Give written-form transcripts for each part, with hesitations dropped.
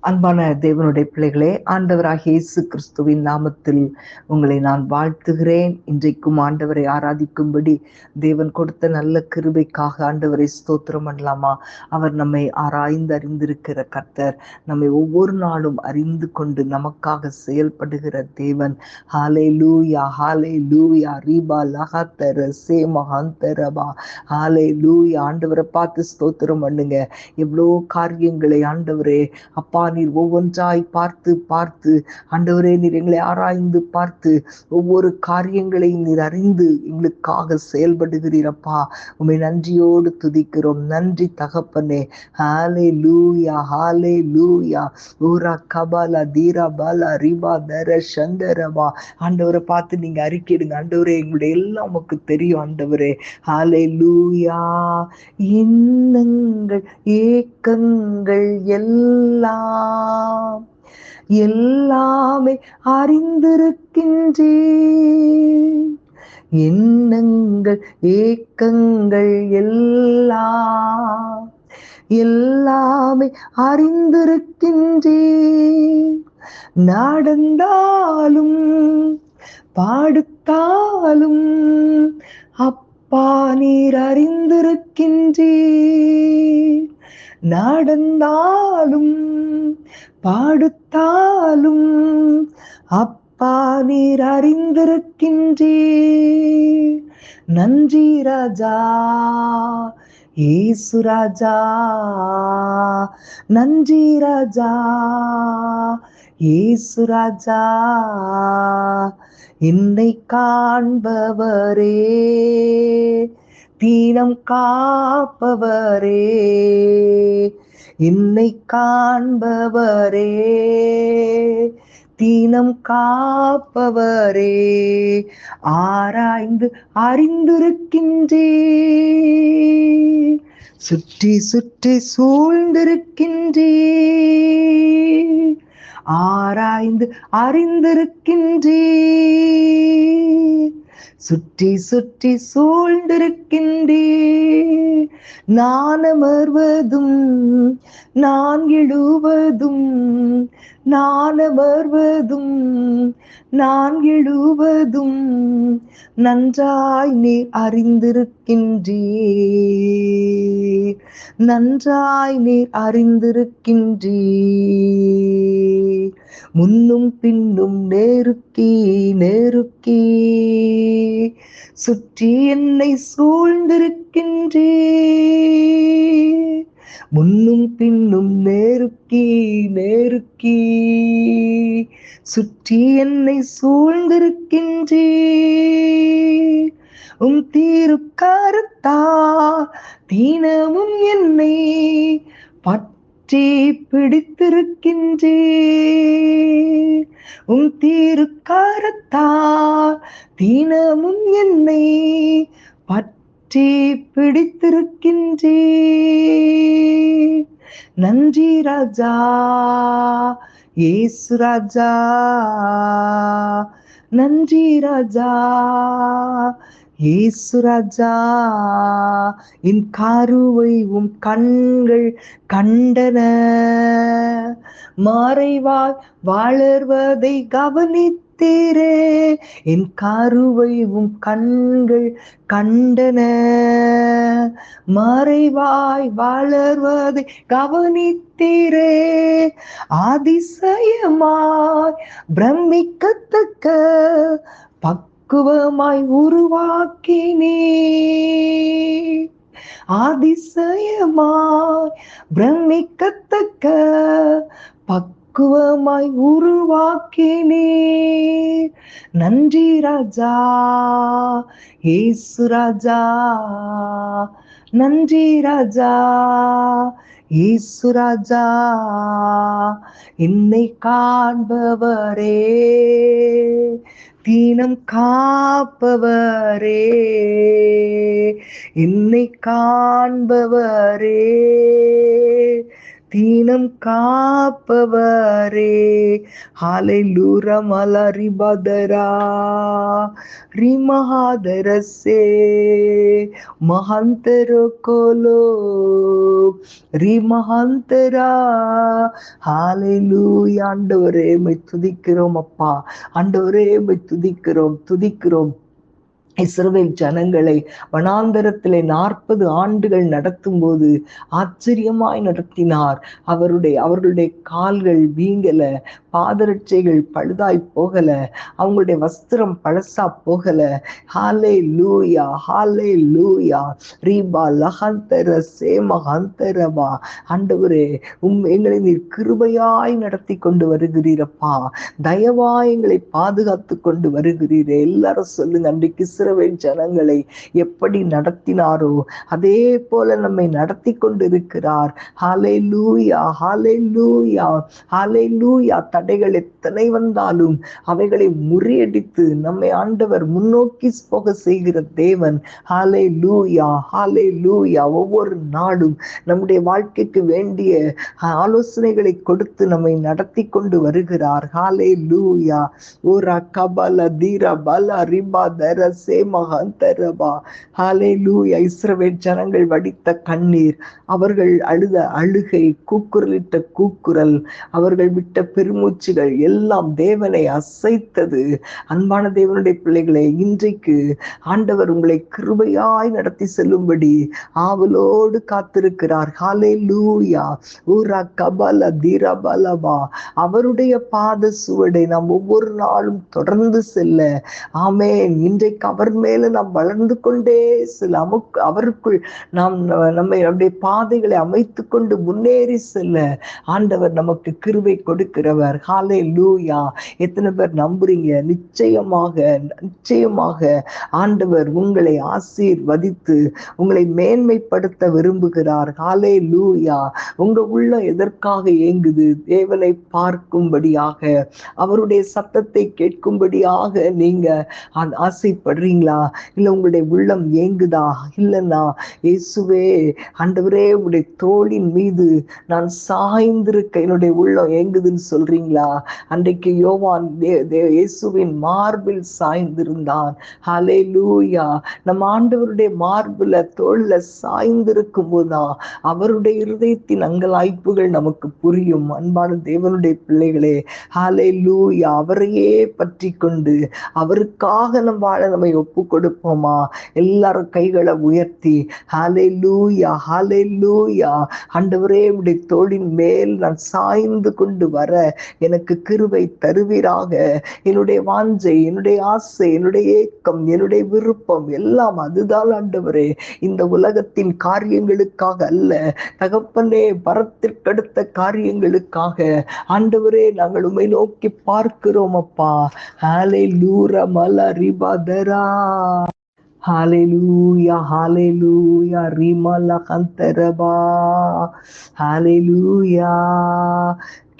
அன்பான தேவனுடைய பிள்ளைகளே, ஆண்டவராகிய இயேசு கிறிஸ்துவின் நாமத்தில் உங்களை நான் வாழ்த்துகிறேன். இன்றைக்கும் ஆண்டவரை ஆராதிக்கும்படி தேவன் கொடுத்த நல்ல கிருபைக்காக ஆண்டவரை ஸ்தோத்திரம் பண்ணலாமா? அவர் நம்மை ஆராய்ந்து அறிந்திருக்கிற கர்த்தர், நம்மை ஒவ்வொரு நாளும் அறிந்து கொண்டு நமக்காக செயல்படுகிற தேவன். ஹாலே லூயா, ஹாலே லூயா, ரீபா லஹாத்தர சே மகாந்தரபா. ஹாலே லூயா. ஆண்டவரை பார்த்து ஸ்தோத்திரம் பண்ணுங்க. எவ்வளோ காரியங்களை ஆண்டவரே அப்பா நீர் ஒவ்வொன்றாய் பார்த்து பார்த்து ஆண்டவரே நீர் எங்களை ஆராய்ந்து பார்த்து ஒவ்வொரு காரியங்களையும் நீர் அறிந்து எங்களுக்காக செயல்படுகிறீரப்பா. உம்மை நன்றியோடு துதிக்கிறோம். நன்றி தகப்பனே. ஹாலே லூயா, ஹாலே லூயா. ஊரா கபாலா தீரா பாலா ரிபா தர சந்தரபா. ஆண்டவரை பார்த்து நீங்க அறிக்கையிடுங்க. ஆண்டவரே எங்களுடைய எல்லாம் உமக்கு தெரியும் ஆண்டவரே. ஹாலே லூயா. எண்ணங்கள் ஏக்கங்கள் எல்லாமே அறிந்திருக்கின்றேன். எண்ணங்கள் ஏக்கங்கள் எல்லாமே அறிந்திருக்கின்றேன். நடந்தாலும் பாடுத்தாலும் அப்பா நீர் அறிந்திருக்கின்றேன். நடந்தாலும் பாடுத்தாலும் அப்பா நீர் அறிந்திருக்கின்றேன். நன்றி ராஜா இயேசு ராஜா, நன்றி ராஜா இயேசு ராஜா. என்னை காண்பவரே, தீனம் காப்பவரே, என்னை காண்பவரே, தீனம் காப்பவரே, ஆராய்ந்து அறிந்திருக்கின்றேன். சுற்றி சுற்றி சூழ்ந்திருக்கின்றேன். ஆராய்ந்து அறிந்திருக்கின்றேன். சுற்றி சுற்றி சூழ்ந்திருக்கின்றேன். நான் அமர்வதும் நான் எழுவதும், நான் அமர்வதும் நான் எழுவதும் நன்றாய் நீர் அறிந்திருக்கின்றீர். நன்றாய் நீர் அறிந்திருக்கின்றீர். முன்னும் பின்னும் நெருக்கி நெருக்கி சுற்றி என்னை சூழ்ந்திருக்கின்றீர். முன்னும் பின்னும் நெருக்கி நெருக்கி சுற்றி என்னை சூழ்ந்திருக்கின்றீர். உம் தீருக்கரத்தா தீனமும் என்னை பற்றி பிடித்திருக்கின்றீர். உம் தீருக்கரத்தா தீனமும் என்னை பற்றி பிடித்திருக்கின்றீர். நன்றி ராஜா இயேசு ராஜா, நன்றி ராஜா இயேசு ராஜா. என் கருவை உம் கண்கள் கண்டன, மறைவாய் வளர்வதை கவனித்தீரே. என் கருவை உம் கண்கள் கண்டன, மறைவாய் வளர்வதை கவனித்தீரே. அதிசயமாய் பிரமிக்கத்தக்க பக்குவமாய் உருவாக்கினே. அதிசயமாய் பிரமிக்கத்தக்க பக்குவமாய் உருவாக்கினே. நன்றி ராஜா இயேசு ராஜா, நன்றி ராஜா இயேசு ராஜா. என்னை காண்பவரே, தீனம் காப்பவரே, என்னை காண்பவரே, தீனம் காப்பவரே. ஹalleluya மலரி பதரா ரிமஹாதரசே மஹந்தர கோலோ ரிமஹந்தரா. ஹalleluya ஆண்டவரே உம்மை துதிக்கிறோம் அப்பா. ஆண்டவரே உம்மை துதிக்கிறோம். இஸ்ரவேல் ஜனங்களை வனாந்தரத்திலே 40 ஆண்டுகள் நடத்தும் போது ஆச்சரியமாய் நடத்தினார். அவர்களுடைய கால்கள் வீங்கல, பாதரட்சைகள் பழுதாய் போகல, அவங்களுடைய வஸ்திரம் பழசா போகல. ஹalleluya ஹalleluya ரீபா லஹந்தர சேமஹந்தரபா. ஆண்டவரே எங்களை நீர் கிருபையாய் நடத்தி கொண்டு வருகிறீரப்பா. தயவாய் எங்களை பாதுகாத்து கொண்டு வருகிறீரே. எல்லாரும் சொல்லுங்க, அன்றைக்கு இஸ்ரவேல் ஜனங்களை எப்படி நடத்தினாரோ அதே போல நம்மை நடத்தி கொண்டிருக்கிறார். ஹalleluya ஹalleluya ஹalleluya. தடைகள் எத்தனை வந்தாலும் அவைகளை முறியடித்து நம்மை ஆண்டவர் முன்னோக்கி போக செய்கிற தேவன். ஹalleluya ஹalleluya. ஒவ்வொரு நாளும் நம்முடைய வாழ்க்கைக்கு வேண்டிய ஆலோசனைகளை கொடுத்து நம்மை நடத்தி கொண்டு வருகிறார். ஹalleluya. ஓரா கபல தீரா பல ரிபா தரசே மகந்தரபா. ஹalleluya. இஸ்ரவேல் ஜனங்கள் வடித்த கண்ணீர், அவர்கள் அழுத அழுகை, கூக்குரலிட்ட கூக்குரல், அவர்கள் விட்ட பெருமூச்சுகள் எல்லாம் தேவனை அசைத்தது. அன்பான தேவனுடைய பிள்ளைகளே, இன்றைக்கு ஆண்டவர் உங்களை கிருபையாய் நடத்தி செல்லும்படி ஆவலோடு காத்திருக்கிறார். ஹalleluya. ஊரா கபல தீரபலபா. அவருடைய பாத சுவடை நாம் ஒவ்வொரு நாளும் தொடர்ந்து செல்ல, ஆமென், இன்றைக்கு அவர் மேல நாம் வளர்ந்து கொண்டே செல்ல, அவருக்குள் நாம் நம்முடைய பாதைகளை அமைத்து கொண்டு முன்னேறி செல்ல ஆண்டவர் நமக்கு கிருபை கொடுக்கிறவர். ஹalleluya. எத்தனை பேர் நம்புறீங்க? நிச்சயமாக ஆண்டவர் உங்களை ஆசீர்வதித்து உங்களை மேன்மைப்படுத்த விரும்புகிறார். ஹalleluya. உங்க உள்ள எதற்காக ஏங்குது? தேவனை பார்க்கும்படியாக, அவருடைய சத்தத்தை கேட்கும்படியாக நீங்க ஆசைப்படுறீங்களா? இல்ல உங்களுடைய உள்ளம் ஏங்குதா? இல்லைன்னா இயேசுவே ஆண்டவரே உடைய தோளின் மீது நான் சாய்ந்திருக்க என்னுடைய உள்ளம் ஏங்குதுன்னு சொல்றீங்களா? அன்றைக்கு யோவான் இயேசுவின் மார்பில் சாய்ந்திருந்தான். ஹalleluya. நம்ம ஆண்டவருடைய மார்பில் தோல்ல சாய்ந்திருக்கும் போதுதான் அவருடைய இருதயத்தின் அங்கலாய்ப்புகள் நமக்கு புரியும். அன்பான தேவனுடைய பிள்ளைகளே, ஹalleluya. அவரையே பற்றி கொண்டு அவருக்காக நம் வாழ நம்மை ஒப்பு கொடுப்போமா? எல்லாரும் கைகளை உயர்த்தி ஹalleluya ஹalleluya. ஆண்டவரே உடைய தோளின் மேல் நான் சாய்ந்து கொண்டு வர எனக்கு கிருபை தருவீராக. என்னுடைய வாஞ்சை, என்னுடைய ஆசை, என்னுடைய ஏக்கம், என்னுடைய விருப்பம் எல்லாம் அதுதான் ஆண்டவரே. இந்த உலகத்தின் காரியங்களுக்காக அல்ல தகப்பனே, பரத்திற்கடுத்த காரியங்களுக்காக ஆண்டவரே நாங்கள் உம்மை நோக்கி பார்க்கிறோம் அப்பா. ஹalleluya மலரிபதரா. ஹalleluya ஹalleluya ரிமல கந்தரபா. ஹalleluya.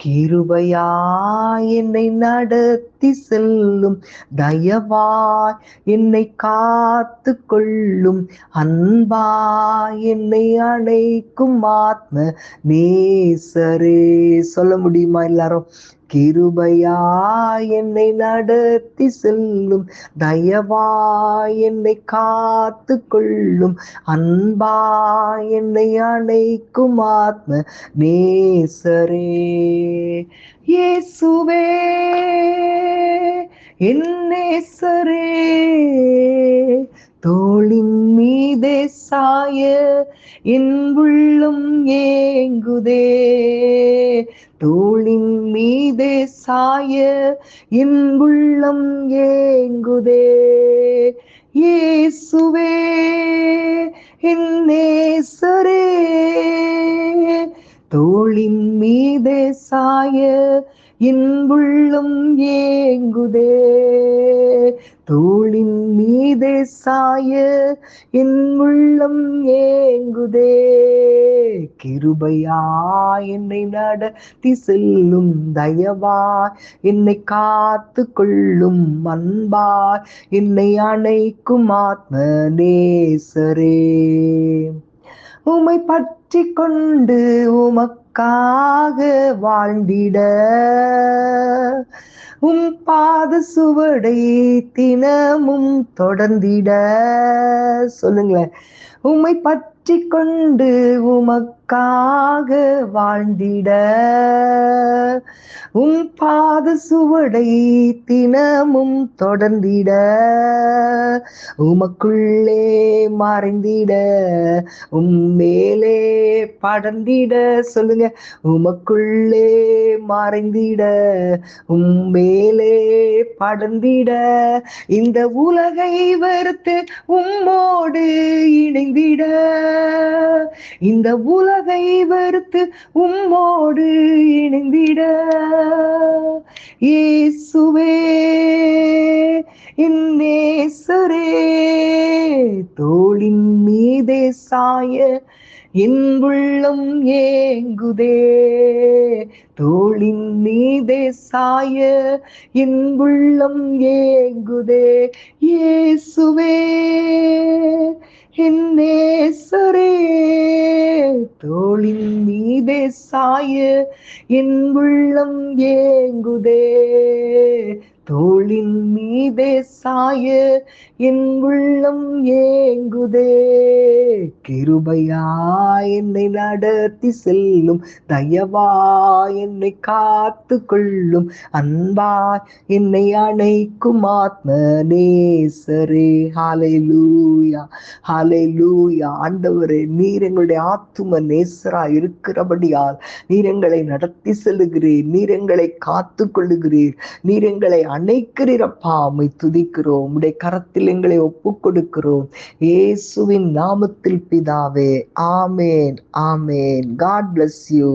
கிருபையாய் என்னை நடத்தி செல்லும், தயவாய் என்னை காத்து கொள்ளும், அன்பாய் என்னை அணைக்கும் ஆத்ம நேசரே. சொல்ல முடியுமா எல்லாரும்? கிருபையாய் என்னை நடத்தி செல்லும், தயவாய் என்னை காத்து கொள்ளும், அன்பாய் என்னை அணைக்கும் ஆத்ம நேசரே. இயேசுவே என் நேசரே, தோளின் மீதே சாய என் உள்ளம் ஏங்குதே, தோளின் மீதே சாய என் உள்ளம் ஏங்குதே. இயேசுவே என் நேசரே, தோளின் மீதே சாய என் உள்ளம் ஏங்குதே, தோளின் மீதே சாய என் உள்ளம் ஏங்குதே. கிருபையாய் என்னை நடத்தி செல்லும், தயவாய் என்னை காத்து கொள்ளும், அன்பாய் என்னை அணைக்கும் ஆத்ம நேசரே. உம்மை பற்றி கொண்டு உமக்கு உமக்காக வாழ்ந்திட பாத சுவடை தினமும் தொடர்ந்திட. சொல்லுங்களேன். உம்மை பற்றி கொண்டு உமக்காக வாழ்ந்திட பாத சுவடை தினமும் தொடர்ந்திட உமக்குள்ளே மறைந்திட மேலே படர்ந்திட. சொல்லுங்க. உமக்குள்ளே மறைந்திட மேலே படர்ந்திட இந்த உலகை வெறுத்து உம்மோடு இணைந்திட. இந்த உலகை வெறுத்து உம்மோடு இணைந்திட. இயேசுவே நேசரே தோளின் மீதே சாய என் உள்ளம் ஏங்குதே. தோளின் மீதே சாய என் உள்ளம் ஏங்குதே. இயேசுவே நேசரே தோளின் மீதே சாய என் உள்ளம் ஏங்குதே. தோளின் மீதே சாய என் உள்ளம் ஏங்குதே. கிருபையா என்னை நடத்தி செல்லும், தயவா என்னை காத்து கொள்ளும், அன்பா என்னை அணைக்கும் ஆத்ம நேசரே. ஹல்லேலூயா, ஹல்லேலூயா. ஆண்டவரே, நீர் எங்களுடைய ஆத்தும நேசரா இருக்கிறபடியால் நீர் எங்களை நடத்தி செல்லுகிறீர், நீர் எங்களை காத்து கொள்ளுகிறீர், நீர் எங்களை அணைக்கிறீரப்பா. உம்மை துதிக்கிறோம், உம்முடைய கரத்தில் எங்களை ஒப்புக் கொடுக்கிறோம். இயேசுவின் நாமத்தில் பிதாவே. ஆமேன், ஆமேன். God bless you.